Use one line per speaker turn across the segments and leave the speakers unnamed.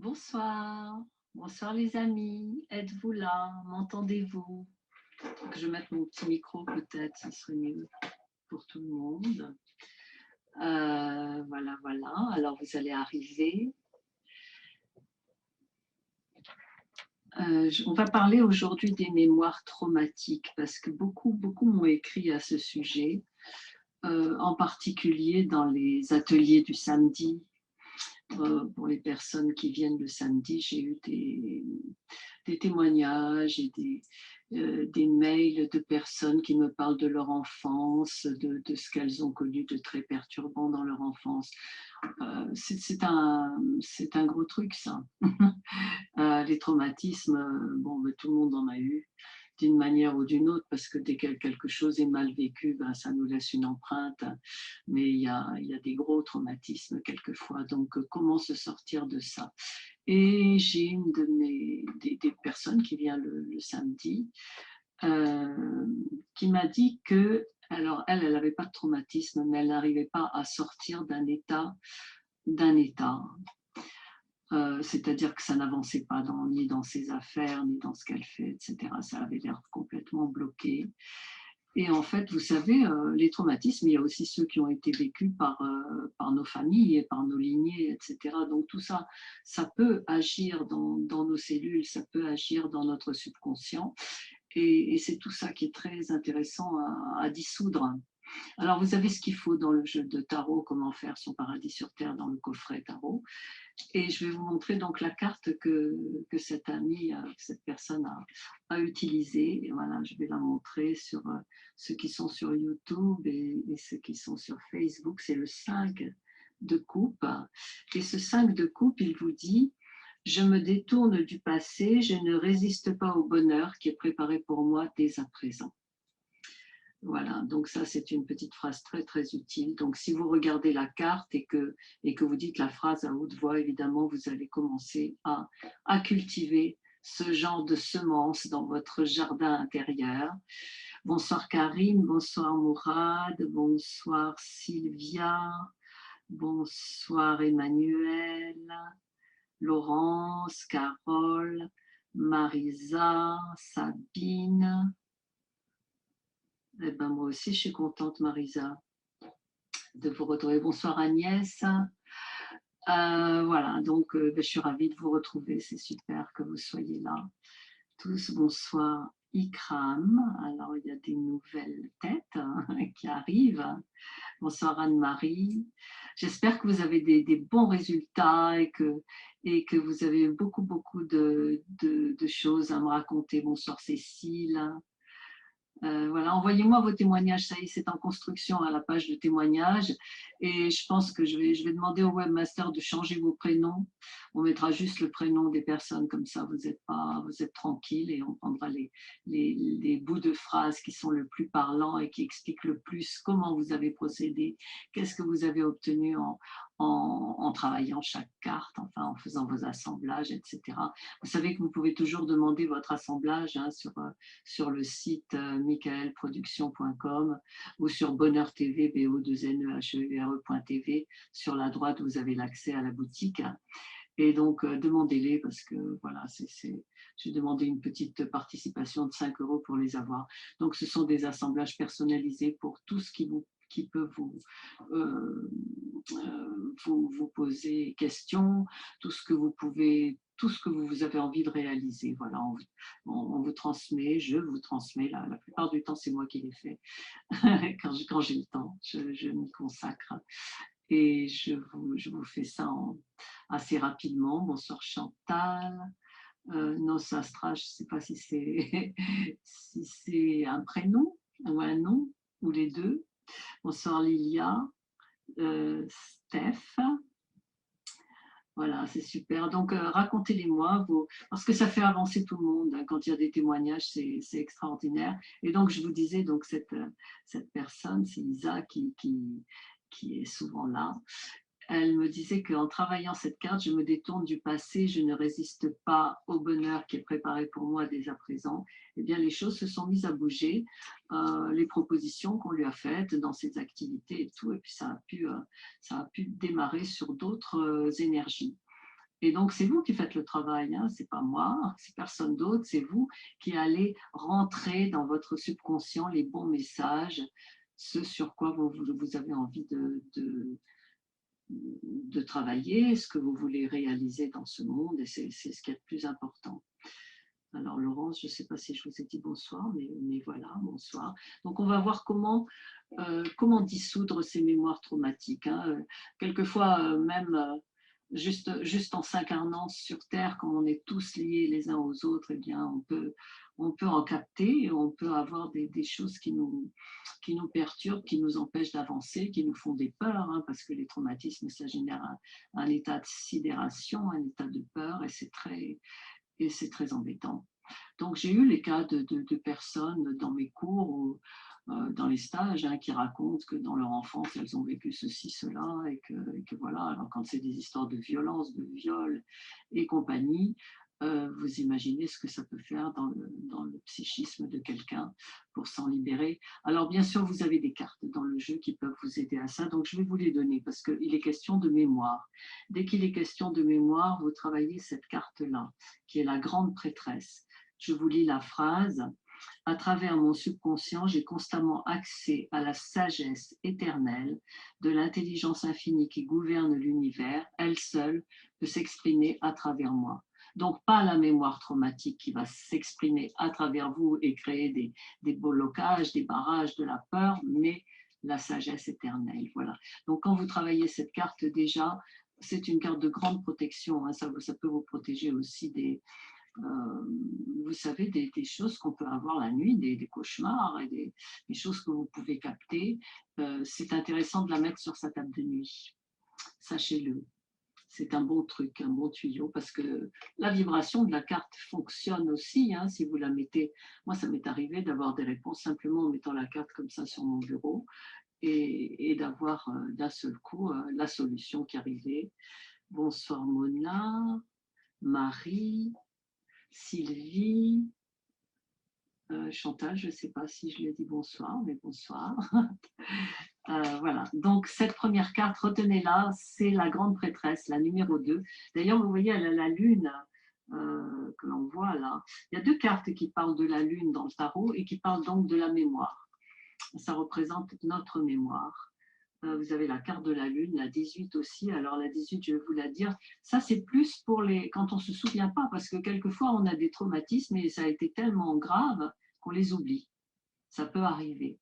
Bonsoir, bonsoir les amis, êtes-vous là? M'entendez-vous? Faut que je mette mon petit micro peut-être, ça serait mieux pour tout le monde. Voilà, voilà, alors vous allez arriver. On va parler aujourd'hui des mémoires traumatiques parce que beaucoup m'ont écrit à ce sujet, en particulier dans les ateliers du samedi. Pour les personnes qui viennent le samedi, j'ai eu des témoignages et des mails de personnes qui me parlent de leur enfance, de ce qu'elles ont connu de très perturbant dans leur enfance. C'est un gros truc, ça. Les traumatismes, bon, ben, tout le monde en a eu d'une manière ou d'une autre, parce que dès que quelque chose est mal vécu, ben, ça nous laisse une empreinte, mais il y a des gros traumatismes quelquefois, donc comment se sortir de ça? Et j'ai une des personnes qui vient le samedi, qui m'a dit que, alors elle n'avait pas de traumatisme, mais elle n'arrivait pas à sortir d'un état. C'est-à-dire que ça n'avançait pas ni dans ses affaires, ni dans ce qu'elle fait, etc. Ça avait l'air complètement bloqué. Et en fait, vous savez, les traumatismes, il y a aussi ceux qui ont été vécus par nos familles et par nos lignées, etc. Donc tout ça, ça peut agir dans nos cellules, ça peut agir dans notre subconscient. Et c'est tout ça qui est très intéressant à dissoudre. Alors, vous avez ce qu'il faut dans le jeu de tarot, comment faire son paradis sur Terre dans le coffret tarot. Et je vais vous montrer donc la carte que cette amie, cette personne a utilisée. Et voilà, je vais la montrer sur ceux qui sont sur YouTube et ceux qui sont sur Facebook. C'est le 5 de coupe. Et ce 5 de coupe, il vous dit: je me détourne du passé, je ne résiste pas au bonheur qui est préparé pour moi dès à présent. Voilà, donc ça c'est une petite phrase très très utile. Donc si vous regardez la carte et que vous dites la phrase à haute voix, évidemment vous allez commencer à cultiver ce genre de semences dans votre jardin intérieur. Bonsoir Karine, bonsoir Mourad, bonsoir Sylvia, bonsoir Emmanuel, Laurence, Carole, Marisa, Sabine. Eh ben, moi aussi, je suis contente, Marisa, de vous retrouver. Bonsoir Agnès. Voilà, donc ben, je suis ravie de vous retrouver. C'est super que vous soyez là. Tous, bonsoir Ikram. Alors, il y a des nouvelles têtes qui arrivent. Bonsoir Anne-Marie. J'espère que vous avez des bons résultats et que vous avez beaucoup de choses à me raconter. Bonsoir Cécile. Voilà, envoyez-moi vos témoignages, ça y est, c'est en construction à la page de témoignages. Et je pense que je vais demander au webmaster de changer vos prénoms. On mettra juste le prénom des personnes, comme ça vous êtes tranquille et on prendra les bouts de phrases qui sont le plus parlants et qui expliquent le plus comment vous avez procédé, qu'est-ce que vous avez obtenu en travaillant chaque carte, enfin en faisant vos assemblages, etc. Vous savez que vous pouvez toujours demander votre assemblage sur le site michaelproduction.com ou sur Bonheur TV, bo2nehevre.tv. Sur la droite, vous avez l'accès à la boutique. Et donc, demandez-les parce que voilà, j'ai demandé une petite participation de 5 € pour les avoir. Donc, ce sont des assemblages personnalisés pour tout ce qui peut vous poser question, tout ce que vous avez envie de réaliser. Voilà, on vous transmet, je vous transmets. La plupart du temps, c'est moi qui les fais. Quand j'ai le temps, je m'y consacre. Et je vous fais ça assez rapidement. Bonsoir Chantal. Nos Astra, je ne sais pas si c'est si c'est un prénom ou un nom, ou les deux. Bonsoir Lilia, Steph. Voilà, c'est super. Donc, racontez-les-moi, parce que ça fait avancer tout le monde. Hein. Quand il y a des témoignages, c'est extraordinaire. Et donc, je vous disais, donc cette personne, c'est Isa qui est souvent là. Elle me disait qu'en travaillant cette carte, je me détourne du passé, je ne résiste pas au bonheur qui est préparé pour moi dès à présent. Eh bien, les choses se sont mises à bouger, les propositions qu'on lui a faites dans ses activités et tout, et puis ça a pu démarrer sur d'autres énergies. Et donc, c'est vous qui faites le travail, hein, c'est pas moi, c'est personne d'autre, c'est vous qui allez rentrer dans votre subconscient les bons messages, ce sur quoi vous avez envie de travailler, ce que vous voulez réaliser dans ce monde, et c'est ce qui est le plus important. Alors Laurence, je ne sais pas si je vous ai dit bonsoir, mais voilà, bonsoir. Donc on va voir comment dissoudre ces mémoires traumatiques, hein. Quelquefois, même juste en s'incarnant sur Terre, comme on est tous liés les uns aux autres, eh bien, on peut en capter, on peut avoir des choses qui nous perturbent, qui nous empêchent d'avancer, qui nous font des peurs, hein, parce que les traumatismes, ça génère un état de sidération, un état de peur, et c'est très embêtant. Donc, j'ai eu les cas de personnes dans mes cours ou dans les stages, hein, qui racontent que dans leur enfance, elles ont vécu ceci, cela, et que voilà. Alors, quand c'est des histoires de violence, de viol et compagnie, vous imaginez ce que ça peut faire dans le psychisme de quelqu'un pour s'en libérer. Alors, bien sûr, vous avez des cartes dans le jeu qui peuvent vous aider à ça, donc je vais vous les donner parce qu'il est question de mémoire. Dès qu'il est question de mémoire, vous travaillez cette carte-là, qui est la grande prêtresse. Je vous lis la phrase. À travers mon subconscient, j'ai constamment accès à la sagesse éternelle de l'intelligence infinie qui gouverne l'univers. Elle seule peut s'exprimer à travers moi. Donc, pas la mémoire traumatique qui va s'exprimer à travers vous et créer des blocages, des barrages, de la peur, mais la sagesse éternelle. Voilà. Donc, quand vous travaillez cette carte, déjà, c'est une carte de grande protection, hein. Ça peut vous protéger aussi vous savez, des choses qu'on peut avoir la nuit, des cauchemars et des choses que vous pouvez capter. C'est intéressant de la mettre sur sa table de nuit. Sachez-le. C'est un bon truc, un bon tuyau, parce que la vibration de la carte fonctionne aussi, hein, si vous la mettez. Moi, ça m'est arrivé d'avoir des réponses simplement en mettant la carte comme ça sur mon bureau et d'avoir d'un seul coup la solution qui arrivait. Bonsoir Mona, Marie, Sylvie, Chantal, je ne sais pas si je lui ai dit bonsoir, mais bonsoir. Voilà, donc cette première carte, retenez-la, c'est la grande prêtresse, la numéro 2. D'ailleurs, vous voyez, elle a la lune que l'on voit là. Il y a deux cartes qui parlent de la lune dans le tarot et qui parlent donc de la mémoire. Ça représente notre mémoire. Vous avez la carte de la lune, la 18 aussi. Alors la 18, je vais vous la dire, ça c'est plus pour quand on ne se souvient pas, parce que quelquefois on a des traumatismes et ça a été tellement grave qu'on les oublie. Ça peut arriver.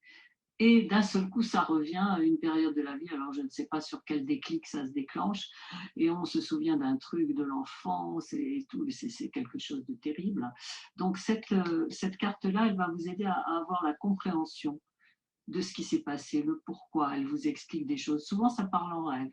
Et d'un seul coup, ça revient à une période de la vie, alors je ne sais pas sur quel déclic ça se déclenche, et on se souvient d'un truc de l'enfance et tout, c'est quelque chose de terrible. Donc cette carte-là, elle va vous aider à avoir la compréhension de ce qui s'est passé, le pourquoi, elle vous explique des choses. Souvent, ça parle en rêve.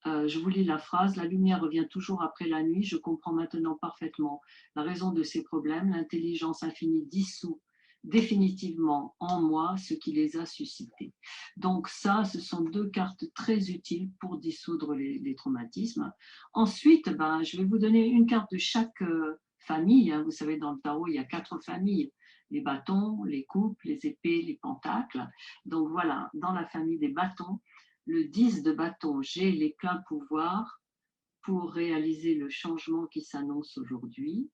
Je vous lis la phrase. La lumière revient toujours après la nuit. Je comprends maintenant parfaitement la raison de ces problèmes. L'intelligence infinie dissout définitivement en moi ce qui les a suscités. Donc ça, ce sont deux cartes très utiles pour dissoudre les traumatismes. Ensuite, je vais vous donner une carte de chaque famille. Vous savez, dans le tarot, il y a 4 familles. Les bâtons, les coupes, les épées, les pentacles. Donc voilà, dans la famille des bâtons, le 10 de bâton, j'ai les pleins pouvoirs pour réaliser le changement qui s'annonce aujourd'hui.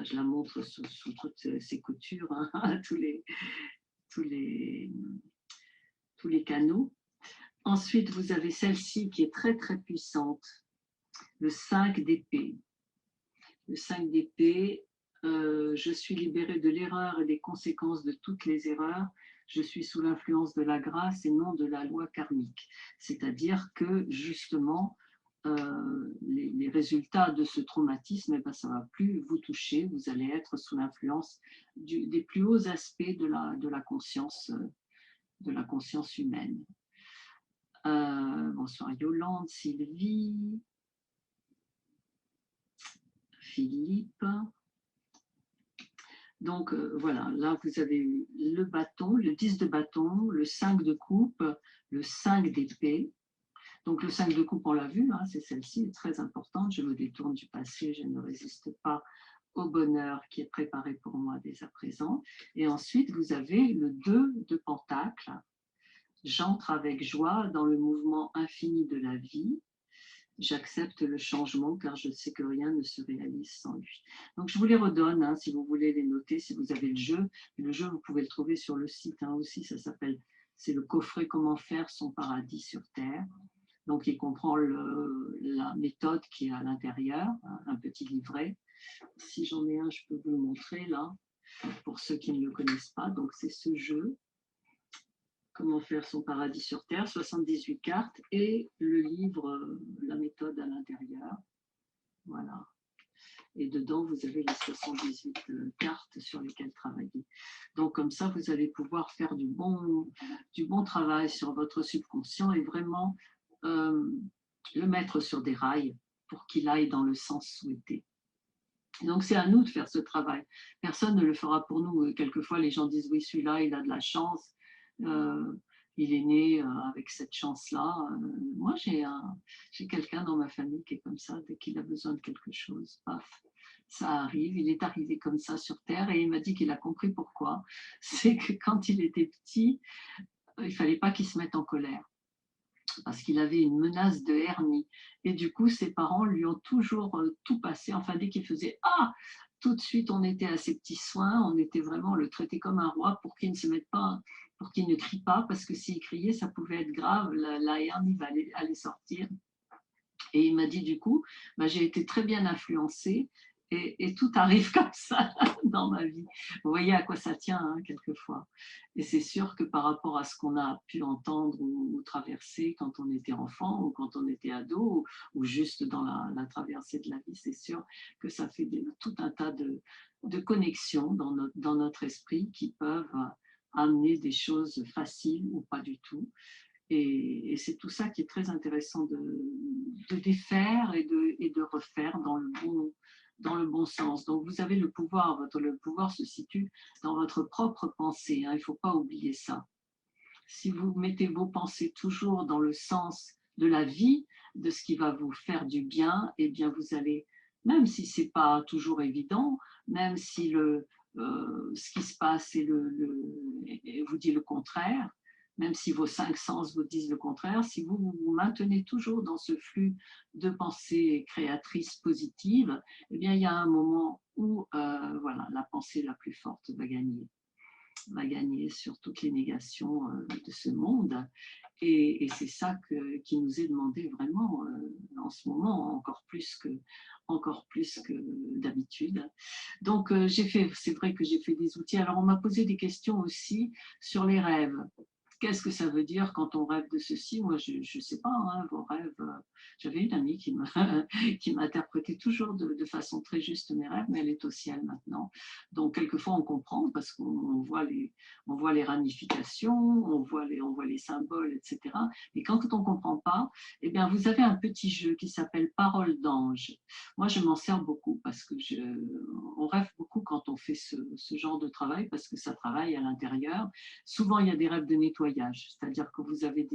Je la montre sous toutes ses coutures, hein, tous les canaux. Ensuite, vous avez celle-ci qui est très très puissante, le 5 d'épée. Le 5 d'épée, je suis libérée de l'erreur et des conséquences de toutes les erreurs. Je suis sous l'influence de la grâce et non de la loi karmique. C'est-à-dire que justement, les résultats de ce traumatisme, ça ne va plus vous toucher. Vous allez être sous l'influence des plus hauts aspects de la conscience humaine. Bonsoir Yolande, Sylvie, Philippe. Donc voilà, là vous avez eu le bâton, le 10 de bâton, le 5 de coupe, le 5 d'épée. Donc le 5 de coupe, on l'a vu, hein, c'est celle-ci, très importante. Je me détourne du passé, je ne résiste pas au bonheur qui est préparé pour moi dès à présent. Et ensuite, vous avez le 2 de pentacle. J'entre avec joie dans le mouvement infini de la vie. J'accepte le changement car je sais que rien ne se réalise sans lui. Donc je vous les redonne, hein, si vous voulez les noter, si vous avez le jeu. Et le jeu, vous pouvez le trouver sur le site, hein, aussi, ça s'appelle, c'est le coffret Comment faire son paradis sur Terre. Donc il comprend la méthode qui est à l'intérieur, hein, un petit livret. Si j'en ai un, je peux vous le montrer là, pour ceux qui ne le connaissent pas. Donc c'est ce jeu. Comment faire son paradis sur Terre, 78 cartes et le livre La méthode à l'intérieur. Voilà. Et dedans, vous avez les 78 cartes sur lesquelles travailler. Donc, comme ça, vous allez pouvoir faire du bon travail sur votre subconscient et vraiment le mettre sur des rails pour qu'il aille dans le sens souhaité. Donc, c'est à nous de faire ce travail. Personne ne le fera pour nous. Quelquefois, les gens disent, oui, celui-là, il a de la chance. Il est né avec cette chance-là. Moi, j'ai quelqu'un dans ma famille qui est comme ça. Dès qu'il a besoin de quelque chose, paf, ça arrive. Il est arrivé comme ça sur Terre et il m'a dit qu'il a compris pourquoi. C'est que quand il était petit, il ne fallait pas qu'il se mette en colère parce qu'il avait une menace de hernie. Et du coup, ses parents lui ont toujours tout passé. Enfin, dès qu'il faisait « Ah !», tout de suite, on était à ses petits soins. On était vraiment le traité comme un roi pour qu'il ne se mette pas, pour qu'il ne crie pas, parce que s'il criait, ça pouvait être grave. La hernie allait sortir. Et il m'a dit du coup, bah, j'ai été très bien influencée et tout arrive comme ça dans ma vie. Vous voyez à quoi ça tient, hein, quelquefois. Et c'est sûr que par rapport à ce qu'on a pu entendre ou traverser quand on était enfant ou quand on était ado ou juste dans la traversée de la vie, c'est sûr que ça fait tout un tas de connexions dans notre esprit qui peuvent amener des choses faciles ou pas du tout. Et c'est tout ça qui est très intéressant de défaire et de refaire dans le bon sens. Donc vous avez le pouvoir se situe dans votre propre pensée, hein, il ne faut pas oublier ça. Si vous mettez vos pensées toujours dans le sens de la vie, de ce qui va vous faire du bien, eh bien vous allez, même si ce n'est pas toujours évident, même si ce qui se passe vous dit le contraire, même si vos 5 sens vous disent le contraire, si vous maintenez toujours dans ce flux de pensées créatrices positives, eh bien, il y a un moment où voilà, la pensée la plus forte va gagner sur toutes les négations de ce monde. Et c'est ça qui nous est demandé vraiment en ce moment, encore plus que d'habitude. Donc, c'est vrai que j'ai fait des outils. Alors, on m'a posé des questions aussi sur les rêves. Qu'est-ce que ça veut dire quand on rêve de ceci? Moi, je ne sais pas, hein, vos rêves. J'avais une amie qui m'interprétait toujours de façon très juste mes rêves, mais elle est au ciel maintenant. Donc, quelquefois, on comprend parce qu'on voit les ramifications, on voit les symboles, etc. Mais quand on ne comprend pas, eh bien, vous avez un petit jeu qui s'appelle Parole d'ange. Moi, je m'en sers beaucoup parce que on rêve beaucoup quand on fait ce genre de travail parce que ça travaille à l'intérieur. Souvent, il y a des rêves de nettoyage, c'est-à-dire que vous avez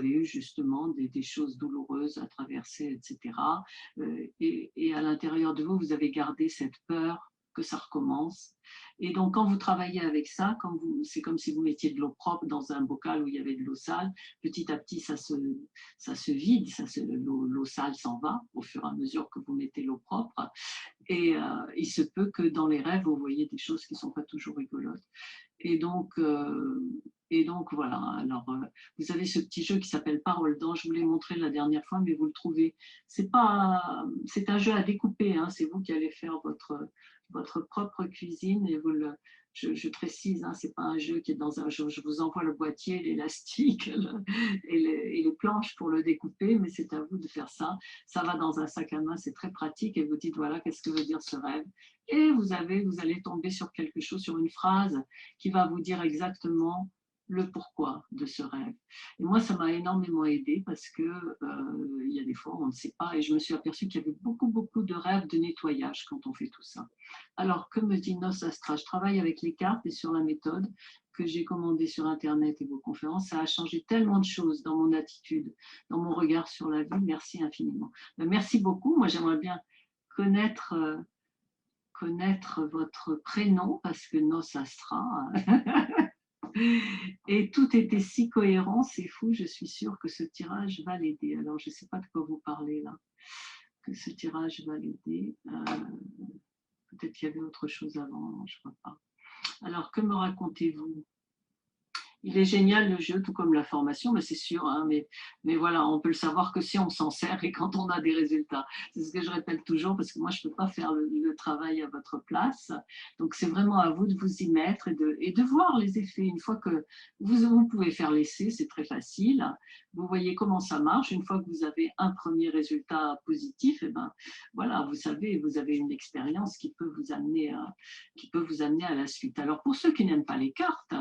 eu justement des choses douloureuses à traverser, etc. Et à l'intérieur de vous, vous avez gardé cette peur que ça recommence. Et donc, quand vous travaillez avec ça, c'est comme si vous mettiez de l'eau propre dans un bocal où il y avait de l'eau sale. Petit à petit, ça se vide, l'eau sale s'en va au fur et à mesure que vous mettez l'eau propre. Et il se peut que dans les rêves, vous voyez des choses qui ne sont pas toujours rigolotes. Et donc voilà, alors vous avez ce petit jeu qui s'appelle Parole d'ange, je vous l'ai montré la dernière fois, mais vous le trouvez. C'est un jeu à découper, hein, c'est vous qui allez faire votre propre cuisine et je précise, hein, c'est pas un jeu qui est dans un jeu, je vous envoie le boîtier, l'élastique et les planches pour le découper, mais c'est à vous de faire ça. Ça va dans un sac à main, c'est très pratique et vous dites voilà, qu'est-ce que veut dire ce rêve? Et vous allez tomber sur quelque chose, sur une phrase qui va vous dire exactement le pourquoi de ce rêve. Et moi, ça m'a énormément aidé parce que il y a des fois, on ne sait pas, et je me suis aperçue qu'il y avait beaucoup, beaucoup de rêves de nettoyage quand on fait tout ça. Alors, que me dit Nos Astra? Je travaille avec les cartes et sur la méthode que j'ai commandée sur Internet et vos conférences. Ça a changé tellement de choses dans mon attitude, dans mon regard sur la vie. Merci infiniment. Merci beaucoup. Moi, j'aimerais bien connaître votre prénom parce que Nos Astra. Et tout était si cohérent, c'est fou, je suis sûre que ce tirage va l'aider. Alors, je ne sais pas de quoi vous parlez là, que ce tirage va l'aider. Peut-être qu'il y avait autre chose avant, je ne vois pas. Alors, que me racontez-vous? Il est génial le jeu, tout comme la formation, mais c'est sûr, hein, mais voilà, on peut le savoir que si on s'en sert et quand on a des résultats. C'est ce que je répète toujours, parce que moi, je ne peux pas faire le travail à votre place. Donc, c'est vraiment à vous de vous y mettre et de voir les effets. Une fois que vous pouvez faire l'essai, c'est très facile. Vous voyez comment ça marche. Une fois que vous avez un premier résultat positif, et ben, voilà, vous savez, vous avez une expérience qui peut vous amener à la suite. Alors, pour ceux qui n'aiment pas les cartes,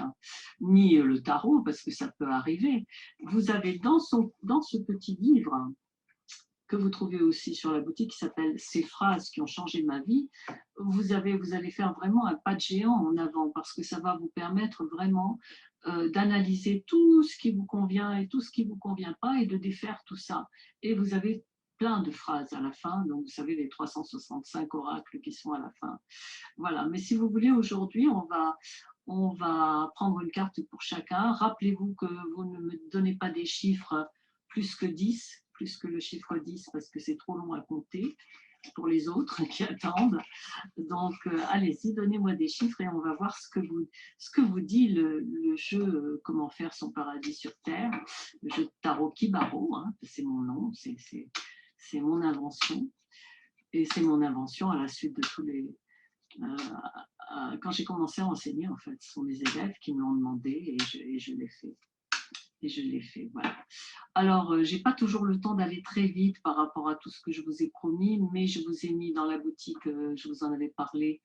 ni le tarot, parce que ça peut arriver. Vous avez dans ce petit livre que vous trouvez aussi sur la boutique qui s'appelle « Ces phrases qui ont changé ma vie », vous allez faire vraiment un pas de géant en avant parce que ça va vous permettre vraiment d'analyser tout ce qui vous convient et tout ce qui ne vous convient pas et de défaire tout ça. Et vous avez plein de phrases à la fin, donc vous savez les 365 oracles qui sont à la fin. Voilà, mais si vous voulez, aujourd'hui, on va prendre une carte pour chacun. Rappelez-vous que vous ne me donnez pas des chiffres plus que 10, plus que le chiffre 10, parce que c'est trop long à compter pour les autres qui attendent. Donc, allez-y, donnez-moi des chiffres et on va voir ce que vous dit le jeu Comment faire son paradis sur Terre, le jeu de tarot Kibaro, hein, c'est mon nom, c'est mon invention. Et c'est mon invention à la suite de tous les... quand j'ai commencé à enseigner, en fait, ce sont mes élèves qui me l'ont demandé et je l'ai fait. Et je l'ai fait, voilà. Alors, je n'ai pas toujours le temps d'aller très vite par rapport à tout ce que je vous ai promis, mais je vous ai mis dans la boutique, je vous en avais parlé,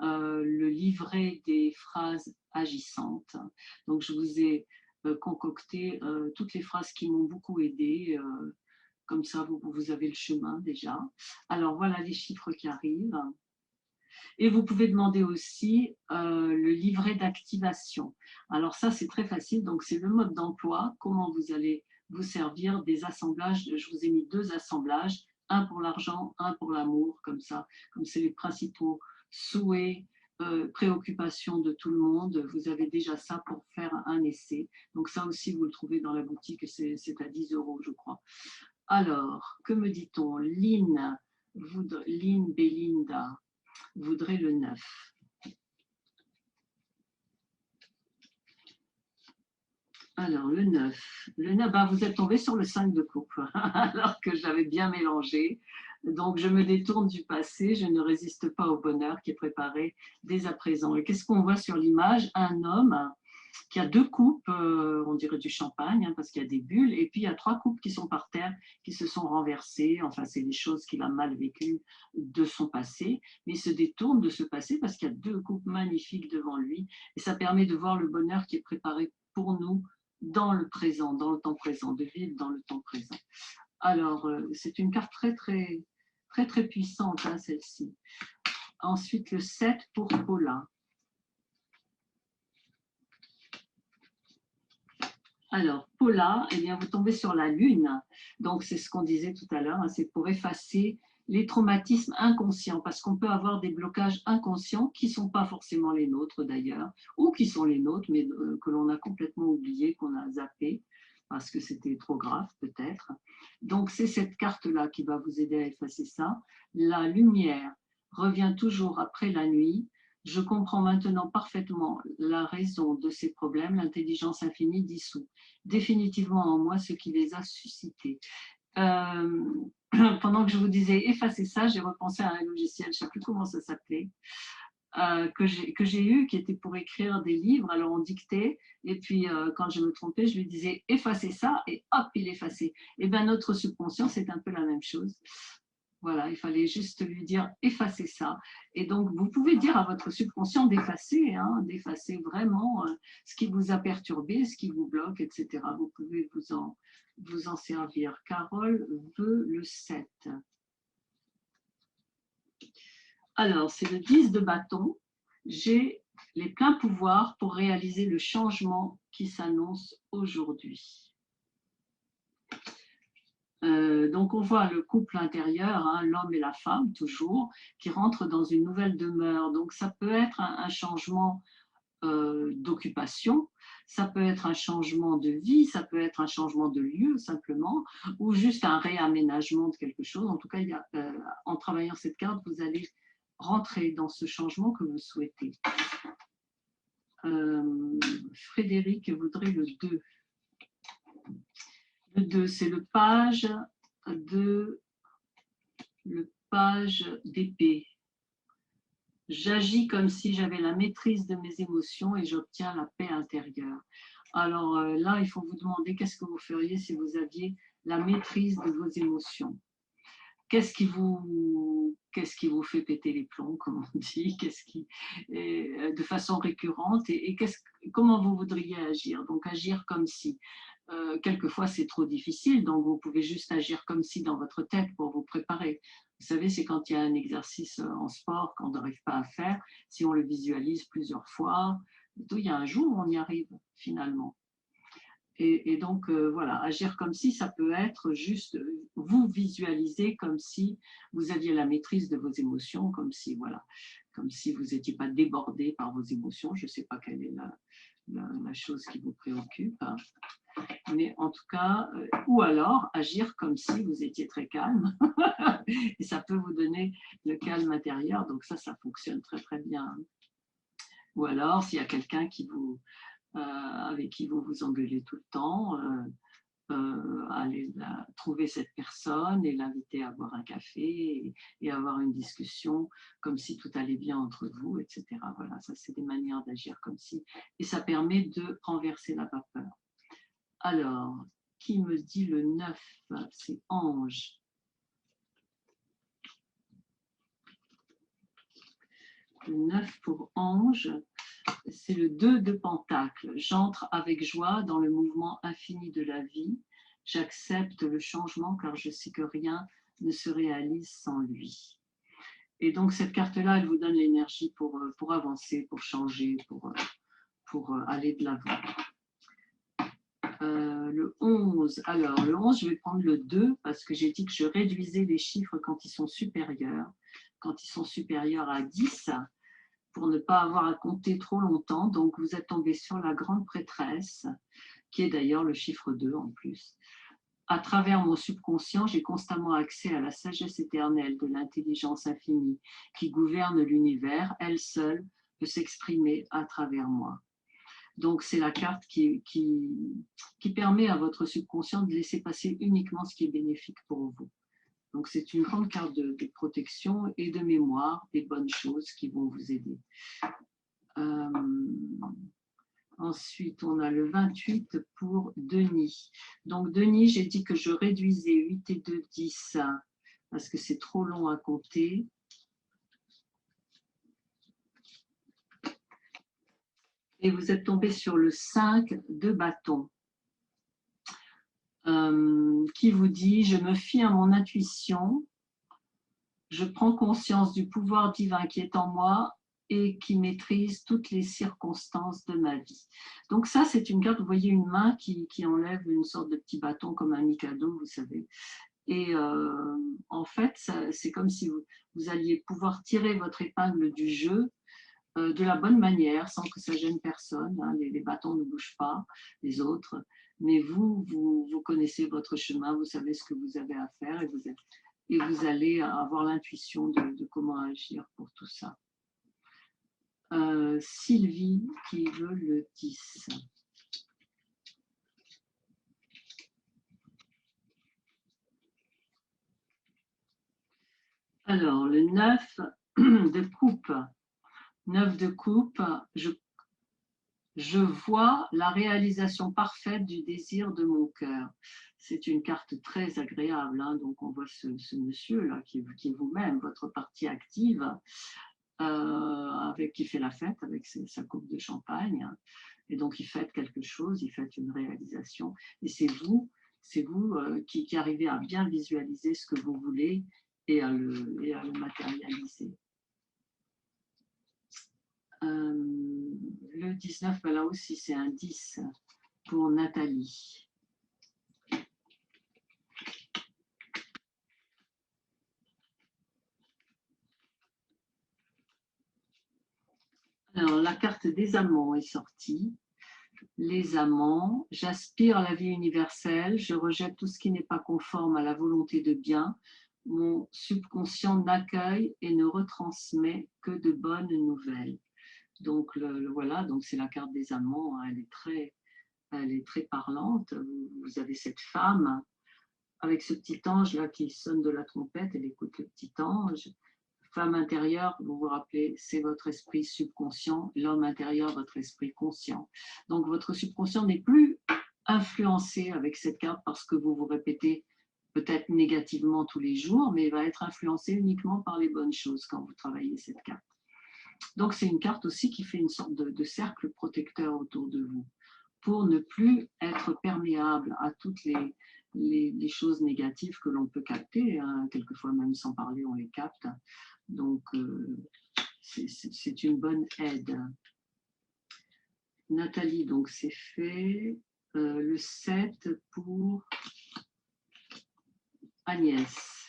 le livret des phrases agissantes. Donc, je vous ai concocté toutes les phrases qui m'ont beaucoup aidée. Comme ça, vous avez le chemin déjà. Alors, voilà les chiffres qui arrivent. Et vous pouvez demander aussi le livret d'activation. Alors ça, c'est très facile. Donc, c'est le mode d'emploi, comment vous allez vous servir des assemblages. Je vous ai mis 2 assemblages, un pour l'argent, un pour l'amour, comme ça. Comme c'est les principaux souhaits, préoccupations de tout le monde, vous avez déjà ça pour faire un essai. Donc ça aussi, vous le trouvez dans la boutique, c'est à 10 €, je crois. Alors, que me dit-on? Lynn Belinda voudrait le 9. Alors, le 9. Le 9, bah, vous êtes tombé sur le 5 de coupe, alors que j'avais bien mélangé. Donc, je me détourne du passé, je ne résiste pas au bonheur qui est préparé dès à présent. Et qu'est-ce qu'on voit sur l'image? Un homme qui a 2 coupes, on dirait du champagne, hein, parce qu'il y a des bulles, et puis il y a 3 coupes qui sont par terre, qui se sont renversées. Enfin, c'est des choses qu'il a mal vécues de son passé, mais il se détourne de ce passé parce qu'il y a 2 coupes magnifiques devant lui, et ça permet de voir le bonheur qui est préparé pour nous dans le présent, dans le temps présent, de vivre dans le temps présent. Alors, c'est une carte très puissante, hein, celle-ci. Ensuite, le 7 pour Paula. Alors, Paula, eh bien, vous tombez sur la Lune. Donc, c'est ce qu'on disait tout à l'heure, hein, c'est pour effacer les traumatismes inconscients, parce qu'on peut avoir des blocages inconscients qui ne sont pas forcément les nôtres d'ailleurs, ou qui sont les nôtres, mais que l'on a complètement oublié, qu'on a zappé, parce que c'était trop grave peut-être. Donc, c'est cette carte-là qui va vous aider à effacer ça. La lumière revient toujours après la nuit. Je comprends maintenant parfaitement la raison de ces problèmes, l'intelligence infinie dissout définitivement en moi ce qui les a suscités. Pendant que je vous disais effacer ça, j'ai repensé à un logiciel, je ne sais plus comment ça s'appelait, que j'ai eu, qui était pour écrire des livres. Alors on dictait, et puis quand je me trompais, je lui disais effacer ça, et hop, il effaçait. Et bien notre subconscient, c'est un peu la même chose. Voilà, il fallait juste lui dire effacer ça. Et donc, vous pouvez dire à votre subconscient d'effacer, hein, d'effacer vraiment ce qui vous a perturbé, ce qui vous bloque, etc. Vous pouvez vous en servir. Carole veut le 7. Alors, c'est le 10 de bâton. J'ai les pleins pouvoirs pour réaliser le changement qui s'annonce aujourd'hui. Donc on voit le couple intérieur, hein, l'homme et la femme toujours, qui rentrent dans une nouvelle demeure. Donc ça peut être un changement d'occupation, ça peut être un changement de vie, ça peut être un changement de lieu simplement, ou juste un réaménagement de quelque chose. En tout cas, en travaillant cette carte, vous allez rentrer dans ce changement que vous souhaitez. Frédéric voudrait le 2. Le 2, c'est le page d'épée. J'agis comme si j'avais la maîtrise de mes émotions et j'obtiens la paix intérieure. Alors là, il faut vous demander qu'est-ce que vous feriez si vous aviez la maîtrise de vos émotions. Qu'est-ce qui vous fait péter les plombs, comme on dit, de façon récurrente, et comment vous voudriez agir? Donc agir comme si. Quelquefois c'est trop difficile, donc vous pouvez juste agir comme si dans votre tête pour vous préparer. Vous savez, c'est quand il y a un exercice en sport qu'on n'arrive pas à faire, si on le visualise plusieurs fois, il y a un jour où on y arrive finalement. Et donc, voilà, agir comme si, ça peut être juste vous visualiser comme si vous aviez la maîtrise de vos émotions, comme si, voilà, comme si vous n'étiez pas débordé par vos émotions. Je ne sais pas quelle est la chose qui vous préoccupe, hein. Mais en tout cas, ou alors agir comme si vous étiez très calme. Et ça peut vous donner le calme intérieur, donc ça fonctionne très très bien. Ou alors, s'il y a quelqu'un avec qui vous vous engueulez tout le temps, aller trouver cette personne et l'inviter à boire un café et avoir une discussion comme si tout allait bien entre vous, etc. Voilà, ça c'est des manières d'agir comme si. Et ça permet de renverser la vapeur. Alors, qui me dit le 9? C'est Ange. Le 9 pour Ange, c'est le 2 de Pentacle. J'entre avec joie dans le mouvement infini de la vie. J'accepte le changement car je sais que rien ne se réalise sans lui. Et donc cette carte-là, elle vous donne l'énergie pour avancer, pour changer, pour aller de l'avant. Le 11, alors le 11, je vais prendre le 2 parce que j'ai dit que je réduisais les chiffres quand ils sont supérieurs. Quand ils sont supérieurs à 10, pour ne pas avoir à compter trop longtemps. Donc, vous êtes tombé sur la grande prêtresse, qui est d'ailleurs le chiffre 2 en plus. À travers mon subconscient, j'ai constamment accès à la sagesse éternelle de l'intelligence infinie qui gouverne l'univers. Elle seule peut s'exprimer à travers moi. Donc, c'est la carte qui permet à votre subconscient de laisser passer uniquement ce qui est bénéfique pour vous. Donc, c'est une grande carte de protection et de mémoire des bonnes choses qui vont vous aider. Ensuite, on a le 28 pour Denis. Donc, Denis, j'ai dit que je réduisais 8 et 2, 10 parce que c'est trop long à compter. Et vous êtes tombé sur le 5 de bâton. Qui vous dit « Je me fie à mon intuition, je prends conscience du pouvoir divin qui est en moi et qui maîtrise toutes les circonstances de ma vie. » Donc ça, c'est une carte, vous voyez une main qui enlève une sorte de petit bâton comme un mikado, vous savez. Et en fait, c'est comme si vous alliez pouvoir tirer votre épingle du jeu de la bonne manière, sans que ça gêne personne. Hein. Les bâtons ne bougent pas, les autres. Mais vous connaissez votre chemin, vous savez ce que vous avez à faire et vous allez avoir l'intuition de comment agir pour tout ça. Sylvie qui veut le 10. Alors, le 9 de coupe. 9 de coupe, je vois la réalisation parfaite du désir de mon cœur. C'est une carte très agréable, hein. Donc on voit ce monsieur-là qui est vous-même, votre partie active, qui fait la fête avec sa coupe de champagne. Et donc il fête quelque chose, il fête une réalisation. Et c'est vous qui arrivez à bien visualiser ce que vous voulez et à le matérialiser. Le 19, là aussi, c'est un 10 pour Nathalie. Alors la carte des amants est sortie. Les amants, j'aspire à la vie universelle, je rejette tout ce qui n'est pas conforme à la volonté de bien. Mon subconscient n'accueille et ne retransmet que de bonnes nouvelles. Donc voilà, donc c'est la carte des amants, hein, elle est très parlante. Vous avez cette femme avec ce petit ange là qui sonne de la trompette, elle écoute le petit ange. Femme intérieure, vous vous rappelez, c'est votre esprit subconscient, l'homme intérieur, votre esprit conscient. Donc votre subconscient n'est plus influencé avec cette carte parce que vous vous répétez peut-être négativement tous les jours, mais il va être influencé uniquement par les bonnes choses quand vous travaillez cette carte. Donc c'est une carte aussi qui fait une sorte de cercle protecteur autour de vous pour ne plus être perméable à toutes les choses négatives que l'on peut capter, hein. Quelquefois même sans parler on les capte. Donc c'est une bonne aide. Nathalie, donc c'est fait. Le 7 pour Agnès.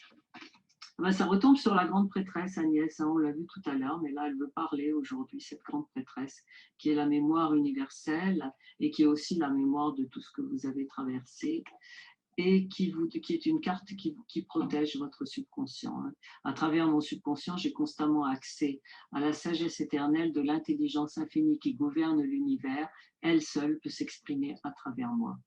Ben, ça retombe sur la grande prêtresse Agnès, hein, on l'a vu tout à l'heure, mais là elle veut parler aujourd'hui, cette grande prêtresse, qui est la mémoire universelle et qui est aussi la mémoire de tout ce que vous avez traversé et qui est une carte qui protège votre subconscient. Hein. À travers mon subconscient, j'ai constamment accès à la sagesse éternelle de l'intelligence infinie qui gouverne l'univers. Elle seule peut s'exprimer à travers moi.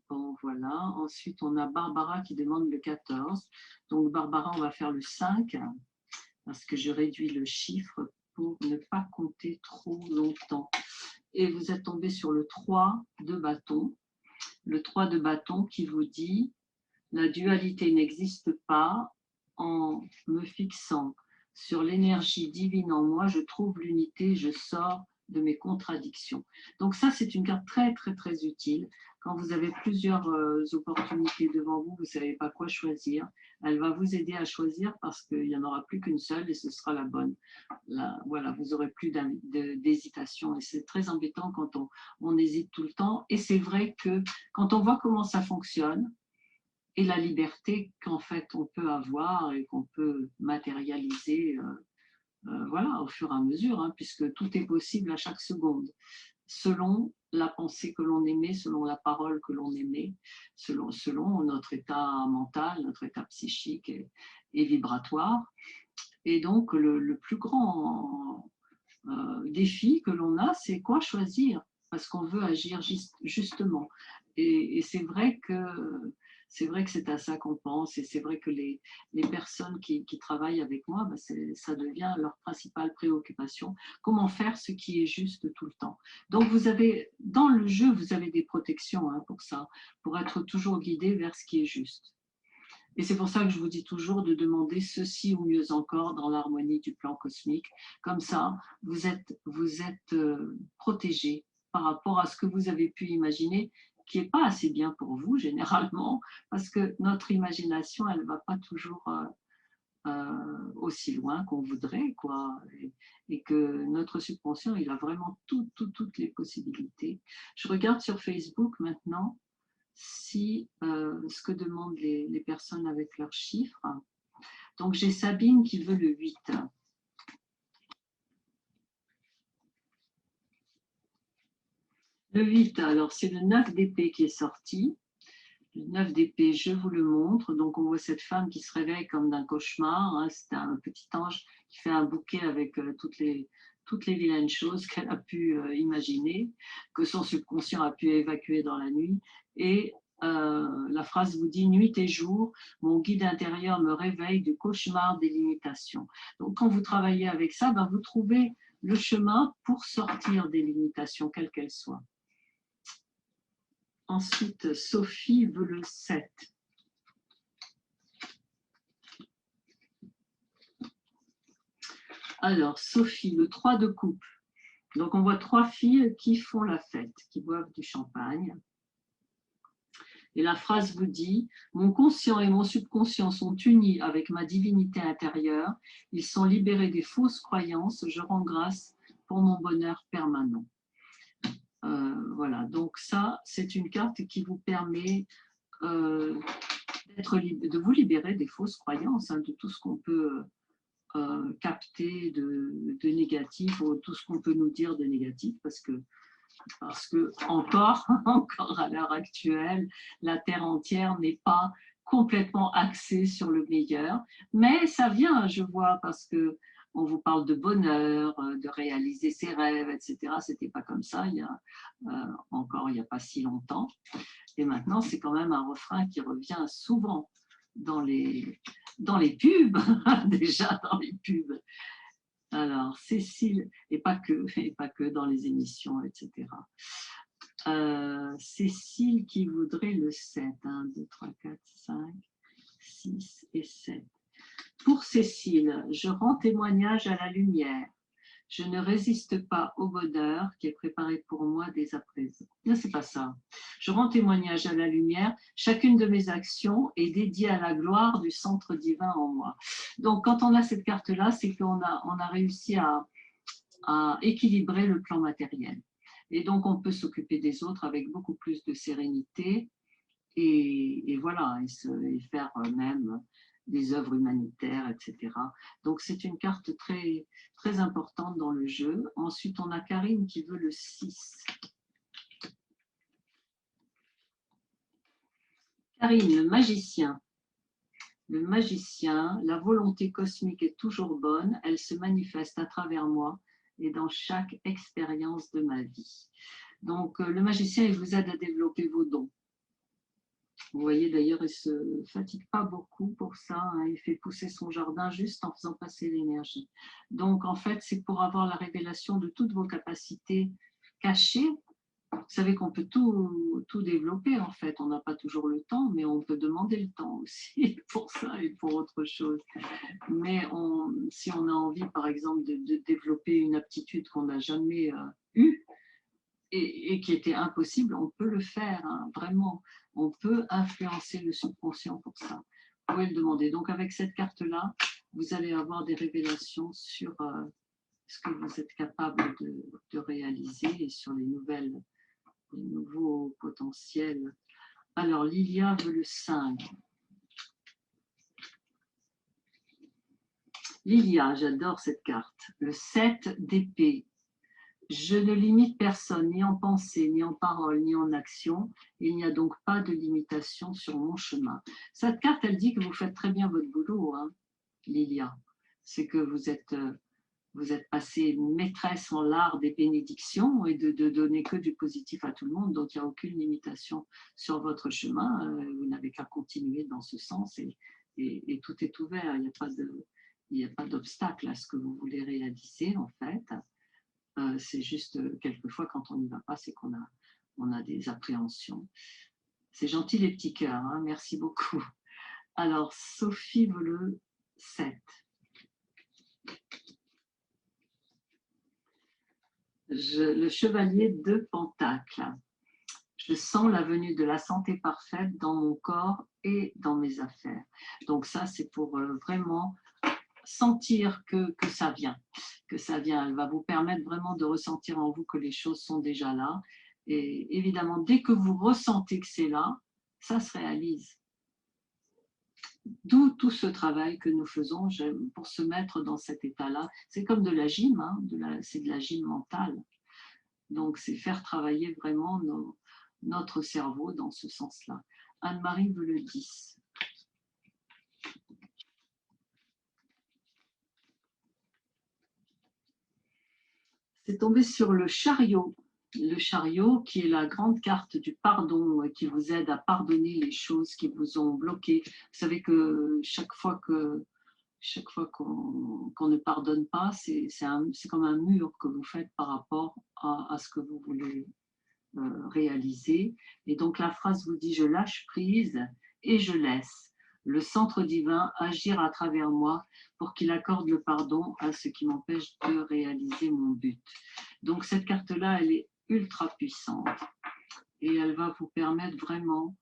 Bon, voilà. Ensuite, on a Barbara qui demande le 14. Donc, Barbara, on va faire le 5 parce que je réduis le chiffre pour ne pas compter trop longtemps. Et vous êtes tombé sur le 3 de bâton. Le 3 de bâton qui vous dit « La dualité n'existe pas. En me fixant sur l'énergie divine en moi, je trouve l'unité, je sors de mes contradictions. » Donc ça, c'est une carte très, très, très utile. Quand vous avez plusieurs opportunités devant vous, vous ne savez pas quoi choisir. Elle va vous aider à choisir parce qu'il n'y en aura plus qu'une seule et ce sera la bonne. Là, voilà, vous n'aurez plus d'hésitation. Et c'est très embêtant quand on hésite tout le temps. Et c'est vrai que quand on voit comment ça fonctionne, et la liberté qu'en fait on peut avoir et qu'on peut matérialiser voilà, au fur et à mesure, hein, puisque tout est possible à chaque seconde, selon la pensée que l'on émet, selon la parole que l'on émet, selon notre état mental, notre état psychique et vibratoire. Et donc le plus grand défi que l'on a, c'est quoi choisir, parce qu'on veut agir justement. Et c'est vrai que c'est à ça qu'on pense, et c'est vrai que les personnes qui travaillent avec moi, ben ça devient leur principale préoccupation. Comment faire ce qui est juste tout le temps. Donc vous avez, dans le jeu, vous avez des protections hein, pour ça, pour être toujours guidé vers ce qui est juste. Et c'est pour ça que je vous dis toujours de demander ceci ou mieux encore dans l'harmonie du plan cosmique. Comme ça, vous êtes protégé par rapport à ce que vous avez pu imaginer, qui n'est pas assez bien pour vous généralement, parce que notre imagination, elle ne va pas toujours aussi loin qu'on voudrait, quoi. Et que notre subconscient, il a vraiment toutes les possibilités. Je regarde sur Facebook maintenant si ce que demandent les personnes avec leurs chiffres. Donc j'ai Sabine qui veut le 8. Le 8, alors c'est le 9 d'épée qui est sorti. Le 9 d'épée, je vous le montre. Donc on voit cette femme qui se réveille comme d'un cauchemar. Hein. C'est un petit ange qui fait un bouquet avec toutes les vilaines choses qu'elle a pu imaginer, que son subconscient a pu évacuer dans la nuit. Et la phrase vous dit « Nuit et jour, mon guide intérieur me réveille du cauchemar des limitations ». Donc quand vous travaillez avec ça, ben, vous trouvez le chemin pour sortir des limitations, quelles qu'elles soient. Ensuite, Sophie veut le 7. Alors, Sophie, le 3 de coupe. Donc, on voit 3 filles qui font la fête, qui boivent du champagne. Et la phrase vous dit « Mon conscient et mon subconscient sont unis avec ma divinité intérieure. Ils sont libérés des fausses croyances. Je rends grâce pour mon bonheur permanent. » Voilà, donc ça, c'est une carte qui vous permet de vous libérer des fausses croyances, hein, de tout ce qu'on peut capter de négatif, ou tout ce qu'on peut nous dire de négatif, parce que encore, encore à l'heure actuelle, la Terre entière n'est pas complètement axée sur le meilleur, mais ça vient, je vois, parce que on vous parle de bonheur, de réaliser ses rêves, etc. C'était pas comme ça il y a encore il n'y a pas si longtemps. Et maintenant, c'est quand même un refrain qui revient souvent dans les pubs, déjà dans les pubs. Alors, Cécile, et pas que dans les émissions, etc. Cécile qui voudrait le 7. 1, 2, 3, 4, 5, 6 et 7. Pour Cécile, je rends témoignage à la lumière. Je ne résiste pas au bonheur qui est préparé pour moi dès à présent. Non, c'est pas ça. Je rends témoignage à la lumière. Chacune de mes actions est dédiée à la gloire du centre divin en moi. Donc, quand on a cette carte-là, c'est qu'on a réussi à équilibrer le plan matériel. Et donc, on peut s'occuper des autres avec beaucoup plus de sérénité et voilà, et faire même des œuvres humanitaires, etc. Donc, c'est une carte très, très importante dans le jeu. Ensuite, on a Karine qui veut le 6. Karine, le magicien. Le magicien, la volonté cosmique est toujours bonne, elle se manifeste à travers moi et dans chaque expérience de ma vie. Donc, le magicien, il vous aide à développer vos dons. Vous voyez, d'ailleurs, il ne se fatigue pas beaucoup pour ça. Hein. Il fait pousser son jardin juste en faisant passer l'énergie. Donc, en fait, c'est pour avoir la révélation de toutes vos capacités cachées. Vous savez qu'on peut tout développer, en fait. On n'a pas toujours le temps, mais on peut demander le temps aussi pour ça et pour autre chose. Mais si on a envie, par exemple, de développer une aptitude qu'on n'a jamais eue, et qui était impossible, on peut le faire, hein, vraiment. On peut influencer le subconscient pour ça. Vous pouvez le demander. Donc, avec cette carte-là, vous allez avoir des révélations sur ce que vous êtes capable de réaliser et sur les nouveaux potentiels. Alors, Lilia veut le 5. Lilia, j'adore cette carte. Le 7 d'épée. Je ne limite personne, ni en pensée, ni en parole, ni en action. Il n'y a donc pas de limitation sur mon chemin. Cette carte, elle dit que vous faites très bien votre boulot, hein, Lilia. C'est que vous êtes passée maîtresse en l'art des bénédictions et de donner que du positif à tout le monde. Donc, il n'y a aucune limitation sur votre chemin. Vous n'avez qu'à continuer dans ce sens et tout est ouvert. Il n'y a pas d'obstacle à ce que vous voulez réaliser, en fait. C'est juste quelquefois quand on n'y va pas, c'est qu'on a des appréhensions. C'est gentil les petits cœurs, hein, merci beaucoup. Alors Sophie veut le 7. Le chevalier de Pentacle. Je sens la venue de la santé parfaite dans mon corps et dans mes affaires. Donc ça, c'est pour vraiment sentir que ça vient, Elle va vous permettre vraiment de ressentir en vous que les choses sont déjà là. Et évidemment, dès que vous ressentez que c'est là, ça se réalise. D'où tout ce travail que nous faisons pour se mettre dans cet état-là. C'est comme de la gym, hein, c'est de la gym mentale. Donc, c'est faire travailler vraiment notre cerveau dans ce sens-là. Anne-Marie veut le 10. C'est tombé sur le chariot. Le chariot qui est la grande carte du pardon, qui vous aide à pardonner les choses qui vous ont bloqué. Vous savez que chaque fois qu'on ne pardonne pas, c'est comme un mur que vous faites par rapport à ce que vous voulez réaliser. Et donc la phrase vous dit « Je lâche prise et je laisse le centre divin agir à travers moi pour qu'il accorde le pardon à ce qui m'empêche de réaliser mon but. » Donc cette carte-là, elle est ultra puissante et elle va vous permettre vraiment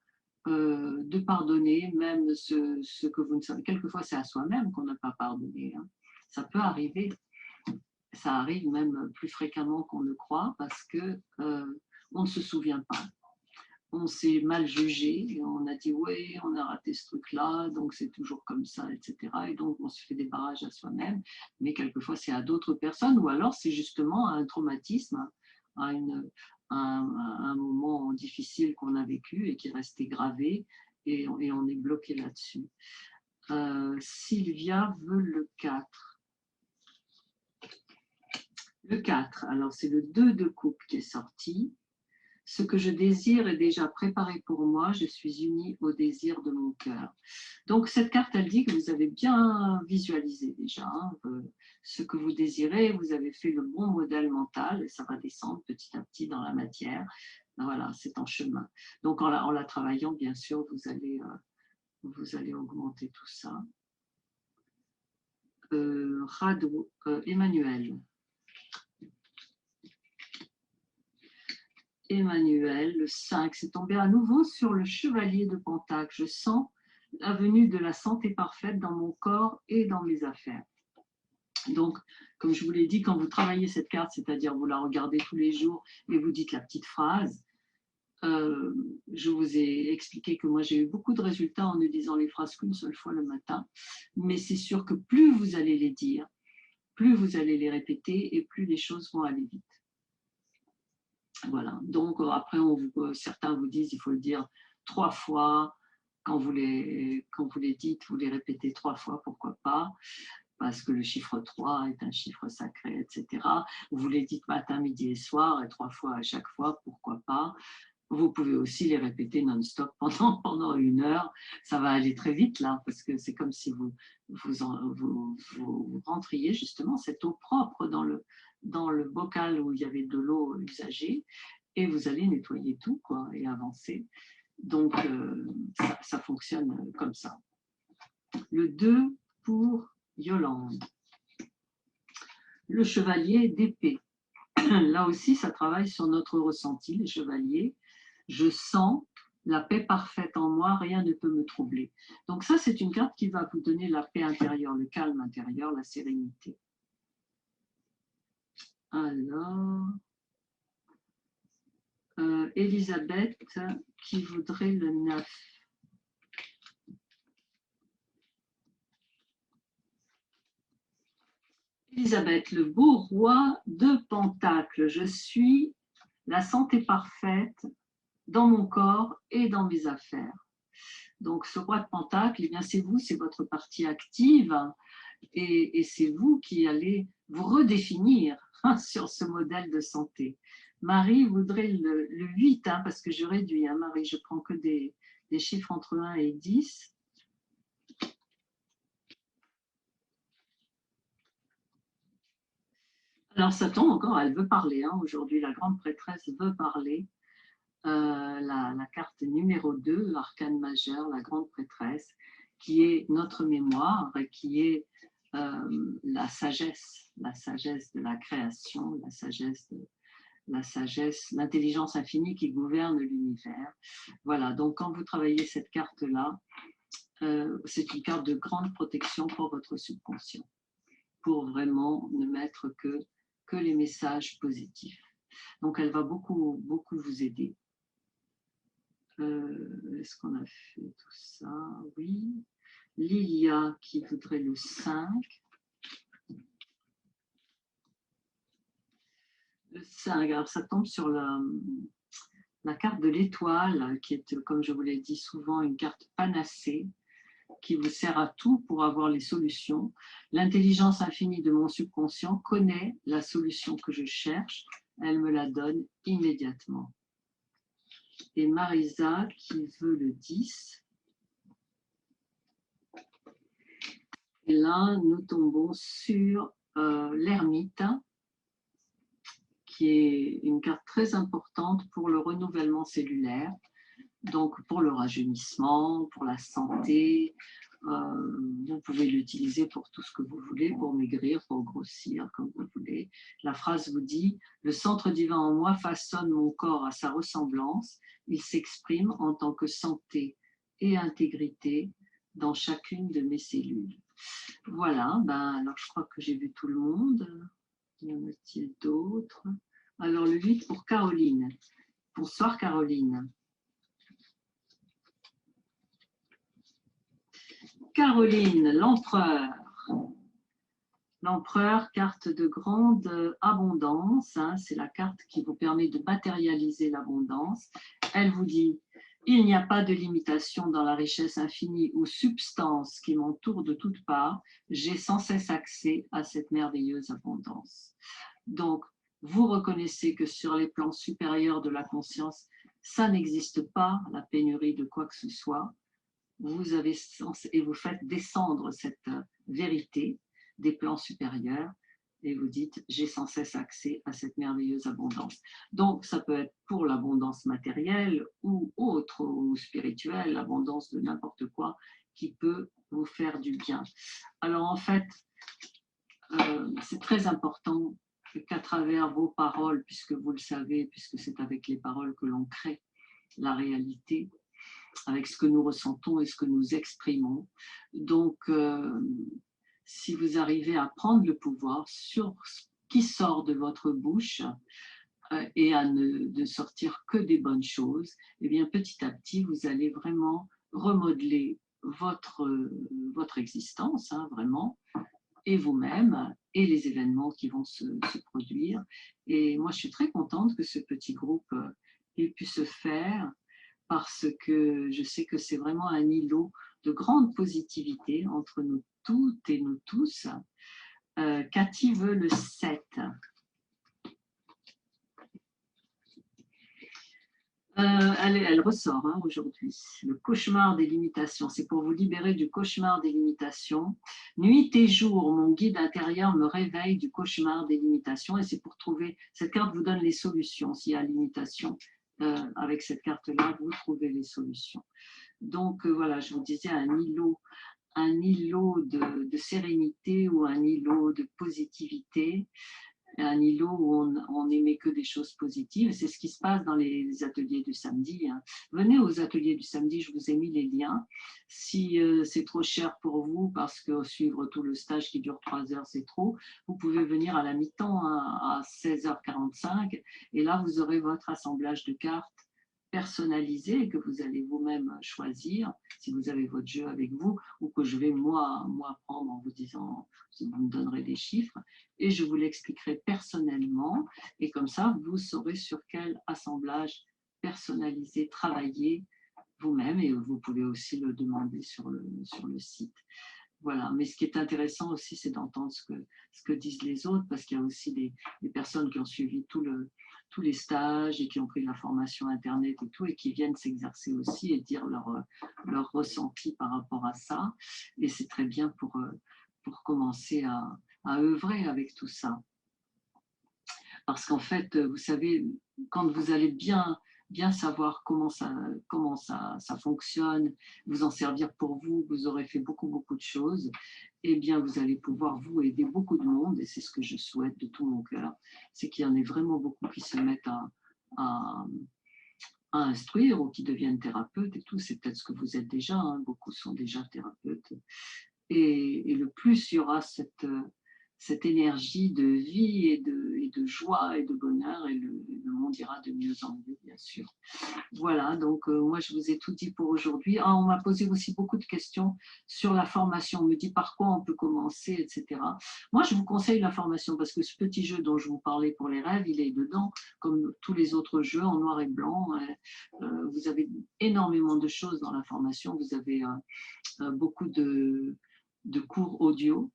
de pardonner même ce que vous ne savez. Quelquefois, c'est à soi-même qu'on n'a pas pardonné. Hein. Ça peut arriver. Ça arrive même plus fréquemment qu'on ne croit parce que on ne se souvient pas. on s'est mal jugé, on a dit oui, on a raté ce truc-là, donc c'est toujours comme ça, etc. Et donc on se fait des barrages à soi-même, mais quelquefois c'est à d'autres personnes, ou alors c'est justement un traumatisme, à, un moment difficile qu'on a vécu et qui est resté gravé, et on est bloqué là-dessus. Sylvia veut le 4. Le 4, alors c'est le 2 de coupe qui est sorti. Ce que je désire est déjà préparé pour moi, je suis unie au désir de mon cœur. Donc cette carte, elle dit que vous avez bien visualisé déjà ce que vous désirez, vous avez fait le bon modèle mental et ça va descendre petit à petit dans la matière. Voilà, c'est en chemin. Donc en la travaillant, bien sûr, vous allez augmenter tout ça. Emmanuel. Emmanuel, le 5, c'est tombé à nouveau sur le chevalier de Pentacle. Je sens la venue de la santé parfaite dans mon corps et dans mes affaires. Donc, comme je vous l'ai dit, quand vous travaillez cette carte, c'est-à-dire vous la regardez tous les jours et vous dites la petite phrase, je vous ai expliqué que moi j'ai eu beaucoup de résultats en ne disant les phrases qu'une seule fois le matin, mais c'est sûr que plus vous allez les dire, plus vous allez les répéter et plus les choses vont aller vite. Voilà, donc après certains vous disent il faut le dire 3 fois, quand vous les dites, vous les répétez 3 fois, pourquoi pas, parce que le chiffre 3 est un chiffre sacré, etc. Vous les dites matin, midi et soir, et 3 fois à chaque fois, pourquoi pas. Vous pouvez aussi les répéter non-stop pendant 1 heure. Ça va aller très vite là, parce que c'est comme si vous rentriez justement cette eau propre dans le bocal où il y avait de l'eau usagée, et vous allez nettoyer tout et avancer. Donc, ça fonctionne comme ça. Le 2 pour Yolande. Le chevalier d'épée. Là aussi, ça travaille sur notre ressenti, les chevaliers. Je sens la paix parfaite en moi, rien ne peut me troubler. Donc ça, c'est une carte qui va vous donner la paix intérieure, le calme intérieur, la sérénité. Alors, Elisabeth qui voudrait le 9. Elisabeth, le beau roi de Pentacle. Je suis la santé parfaite dans mon corps et dans mes affaires. Donc, ce roi de Pentacle, eh bien, c'est vous, c'est votre partie active, et c'est vous qui allez vous redéfinir sur ce modèle de santé. Marie voudrait le 8, parce que je réduis. Marie, je prends que des chiffres entre 1 et 10. Alors, Satan, encore, elle veut parler. Aujourd'hui, la grande prêtresse veut parler. La carte numéro 2, l'arcane majeur, la grande prêtresse, qui est notre mémoire, qui est la sagesse de la création, l'intelligence infinie qui gouverne l'univers. Voilà, donc quand vous travaillez cette carte-là, c'est une carte de grande protection pour votre subconscient, pour vraiment ne mettre que les messages positifs. Donc elle va beaucoup, beaucoup vous aider. Est-ce qu'on a fait tout ça? Oui. Lilia qui voudrait le 5. Le 5, alors ça tombe sur la carte de l'étoile, qui est, comme je vous l'ai dit souvent, une carte panacée, qui vous sert à tout pour avoir les solutions. L'intelligence infinie de mon subconscient connaît la solution que je cherche, elle me la donne immédiatement. Et Marisa qui veut le 10. Et là, nous tombons sur l'ermite, qui est une carte très importante pour le renouvellement cellulaire, donc pour le rajeunissement, pour la santé. Vous pouvez l'utiliser pour tout ce que vous voulez, pour maigrir, pour grossir, comme vous voulez. La phrase vous dit « Le centre divin en moi façonne mon corps à sa ressemblance. Il s'exprime en tant que santé et intégrité dans chacune de mes cellules. » Voilà, alors je crois que j'ai vu tout le monde. Y en a-t-il d'autres? Alors le 8 pour Caroline. Bonsoir Caroline. Caroline, l'empereur. L'empereur, carte de grande abondance, hein, c'est la carte qui vous permet de matérialiser l'abondance. Elle vous dit, il n'y a pas de limitation dans la richesse infinie ou substance qui m'entoure de toutes parts. J'ai sans cesse accès à cette merveilleuse abondance. Donc, vous reconnaissez que sur les plans supérieurs de la conscience, ça n'existe pas, la pénurie de quoi que ce soit. Vous avez et vous faites descendre cette vérité des plans supérieurs et vous dites j'ai sans cesse accès à cette merveilleuse abondance. Donc ça peut être pour l'abondance matérielle ou autre ou spirituelle, l'abondance de n'importe quoi qui peut vous faire du bien. Alors en fait, c'est très important qu'à travers vos paroles, puisque vous le savez, puisque c'est avec les paroles que l'on crée la réalité, avec ce que nous ressentons et ce que nous exprimons. Donc, si vous arrivez à prendre le pouvoir sur ce qui sort de votre bouche et à ne sortir que des bonnes choses, eh bien, petit à petit, vous allez vraiment remodeler votre existence, hein, vraiment, et vous-même, et les événements qui vont se produire. Et moi, je suis très contente que ce petit groupe ait pu se faire, parce que je sais que c'est vraiment un îlot de grande positivité entre nous toutes et nous tous. Cathy veut le 7. Elle ressort hein, aujourd'hui. Le cauchemar des limitations. C'est pour vous libérer du cauchemar des limitations. Nuit et jour, mon guide intérieur me réveille du cauchemar des limitations. Et c'est pour trouver... Cette carte vous donne les solutions. S'il y a limitation, avec cette carte-là, vous trouvez les solutions. Donc voilà, je vous disais un îlot de sérénité ou un îlot de positivité, un îlot où on n'aimait que des choses positives. C'est ce qui se passe dans les ateliers du samedi. Hein. Venez aux ateliers du samedi, je vous ai mis les liens. Si c'est trop cher pour vous, parce que suivre tout le stage qui dure 3 heures, c'est trop, vous pouvez venir à la mi-temps à 16h45 et là, vous aurez votre assemblage de cartes personnalisé que vous allez vous-même choisir, si vous avez votre jeu avec vous, ou que je vais moi prendre en vous disant, vous me donnerez des chiffres, et je vous l'expliquerai personnellement, et comme ça, vous saurez sur quel assemblage personnalisé travailler vous-même, et vous pouvez aussi le demander sur le site. Voilà, mais ce qui est intéressant aussi, c'est d'entendre ce que disent les autres, parce qu'il y a aussi des personnes qui ont suivi tous les stages et qui ont pris de la formation Internet et tout, et qui viennent s'exercer aussi et dire leur ressenti par rapport à ça. Et c'est très bien pour commencer à œuvrer avec tout ça. Parce qu'en fait, vous savez, quand vous allez bien savoir comment ça fonctionne, vous en servir pour vous, vous aurez fait beaucoup de choses, et bien vous allez pouvoir vous aider beaucoup de monde, et c'est ce que je souhaite de tout mon cœur, c'est qu'il y en ait vraiment beaucoup qui se mettent à instruire ou qui deviennent thérapeutes et tout. C'est peut-être ce que vous êtes déjà, hein, beaucoup sont déjà thérapeutes. Et le plus il y aura cette énergie de vie et de joie et de bonheur, et le monde ira de mieux en mieux, bien sûr. Voilà, donc moi je vous ai tout dit pour aujourd'hui. Ah, on m'a posé aussi beaucoup de questions sur la formation. On me dit par quoi on peut commencer, etc. Moi je vous conseille la formation parce que ce petit jeu dont je vous parlais pour les rêves, il est dedans, comme tous les autres jeux en noir et blanc. Vous avez énormément de choses dans la formation. Vous avez beaucoup de cours audio.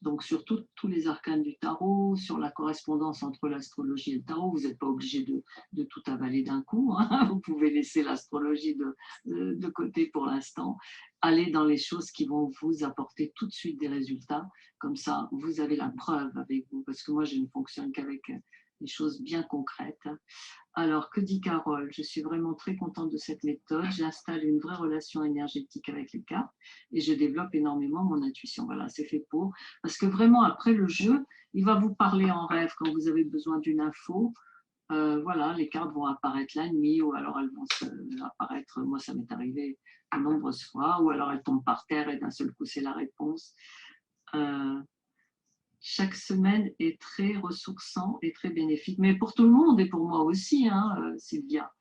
Donc, sur tous les arcanes du tarot, sur la correspondance entre l'astrologie et le tarot, vous n'êtes pas obligé de tout avaler d'un coup. Hein. Vous pouvez laisser l'astrologie de côté pour l'instant. Allez dans les choses qui vont vous apporter tout de suite des résultats. Comme ça, vous avez la preuve avec vous. Parce que moi, je ne fonctionne qu'avec des choses bien concrètes. Alors, que dit Carole? Je suis vraiment très contente de cette méthode. J'installe une vraie relation énergétique avec les cartes et je développe énormément mon intuition. Voilà, c'est fait pour. Parce que vraiment, après le jeu, il va vous parler en rêve quand vous avez besoin d'une info. Voilà, les cartes vont apparaître la nuit ou alors elles vont apparaître, moi ça m'est arrivé de nombreuses fois, ou alors elles tombent par terre et d'un seul coup c'est la réponse. Chaque semaine est très ressourçant et très bénéfique, mais pour tout le monde et pour moi aussi, hein, Sylvia.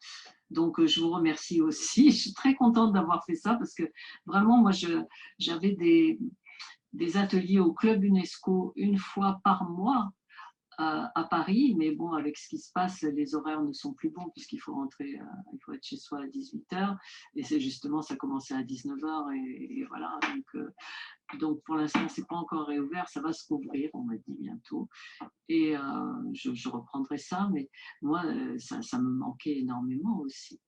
Donc, je vous remercie aussi. Je suis très contente d'avoir fait ça parce que vraiment, moi, j'avais des ateliers au Club UNESCO une fois par mois à Paris, mais bon, avec ce qui se passe, les horaires ne sont plus bons puisqu'il faut rentrer, il faut être chez soi à 18h et c'est justement, ça commençait à 19h et voilà. Donc, pour l'instant, c'est pas encore réouvert, ça va se rouvrir, on m'a dit bientôt. Et je reprendrai ça, mais moi, ça me manquait énormément aussi.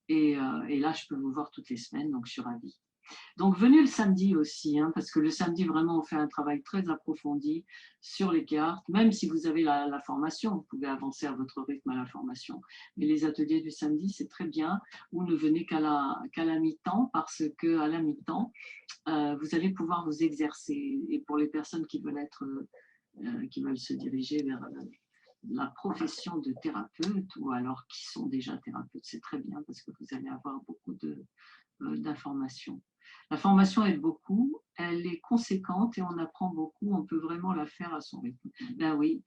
Et là, je peux vous voir toutes les semaines, donc je suis ravie. Donc, venez le samedi aussi, hein, parce que le samedi, vraiment, on fait un travail très approfondi sur les cartes. Même si vous avez la formation, vous pouvez avancer à votre rythme à la formation. Mais les ateliers du samedi, c'est très bien. Ou ne venez qu'à la mi-temps, parce qu'à la mi-temps, vous allez pouvoir vous exercer. Et pour les personnes qui veulent se diriger vers la profession de thérapeute ou alors qui sont déjà thérapeutes, c'est très bien parce que vous allez avoir beaucoup d'informations. La formation aide beaucoup, elle est conséquente et on apprend beaucoup, on peut vraiment la faire à son rythme. Ben oui,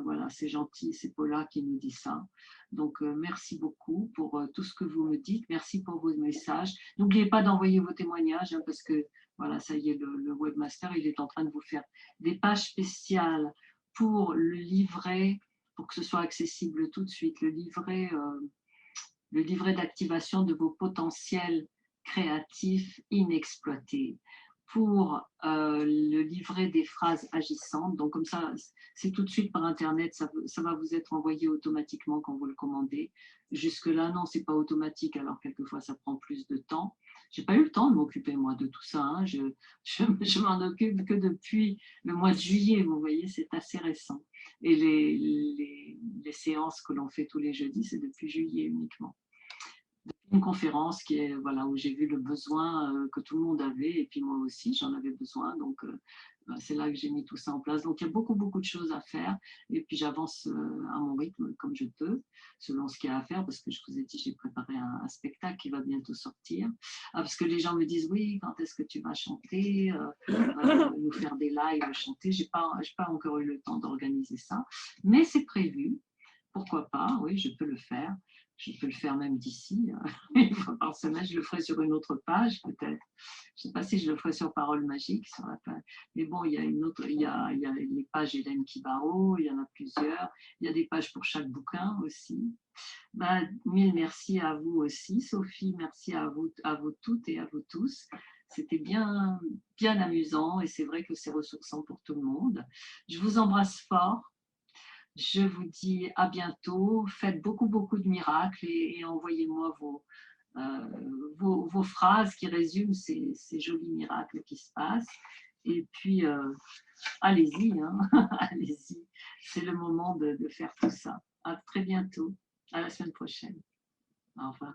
voilà, c'est gentil, c'est Paula qui nous dit ça. Donc, merci beaucoup pour tout ce que vous me dites, merci pour vos messages. N'oubliez pas d'envoyer vos témoignages hein, parce que, voilà, ça y est, le webmaster, il est en train de vous faire des pages spéciales pour le livret, pour que ce soit accessible tout de suite, le livret d'activation de vos potentiels créatifs inexploités, pour le livret des phrases agissantes. Donc comme ça, c'est tout de suite par Internet, ça va vous être envoyé automatiquement quand vous le commandez. Jusque-là, non, c'est pas automatique, alors quelquefois ça prend plus de temps. J'ai pas eu le temps de m'occuper, moi, de tout ça. Hein. Je m'en occupe que depuis le mois de juillet, vous voyez, c'est assez récent. Et les séances que l'on fait tous les jeudis, c'est depuis juillet uniquement. Une conférence qui est, voilà, où j'ai vu le besoin que tout le monde avait, et puis moi aussi, j'en avais besoin. Donc, c'est là que j'ai mis tout ça en place. Donc, il y a beaucoup, beaucoup de choses à faire. Et puis, j'avance à mon rythme comme je peux, selon ce qu'il y a à faire, parce que je vous ai dit, j'ai préparé un spectacle qui va bientôt sortir. Ah, parce que les gens me disent, oui, quand est-ce que tu vas chanter, nous faire des lives, chanter. J'ai pas encore eu le temps d'organiser ça, mais c'est prévu. Pourquoi pas, oui, je peux le faire. Je peux le faire même d'ici, une fois par semaine. Je le ferai sur une autre page, peut-être. Je ne sais pas si je le ferai sur Parole Magique, sur la page. Mais bon, il y a une autre, il y a les pages Hélène Kibaro, il y en a plusieurs. Il y a des pages pour chaque bouquin aussi. Ben, mille merci à vous aussi, Sophie. Merci à vous toutes et à vous tous. C'était bien, bien amusant et c'est vrai que c'est ressourçant pour tout le monde. Je vous embrasse fort. Je vous dis à bientôt. Faites beaucoup, beaucoup de miracles et envoyez-moi vos phrases qui résument ces jolis miracles qui se passent. Et puis, allez-y, hein, allez-y. C'est le moment de faire tout ça. À très bientôt. À la semaine prochaine. Au revoir.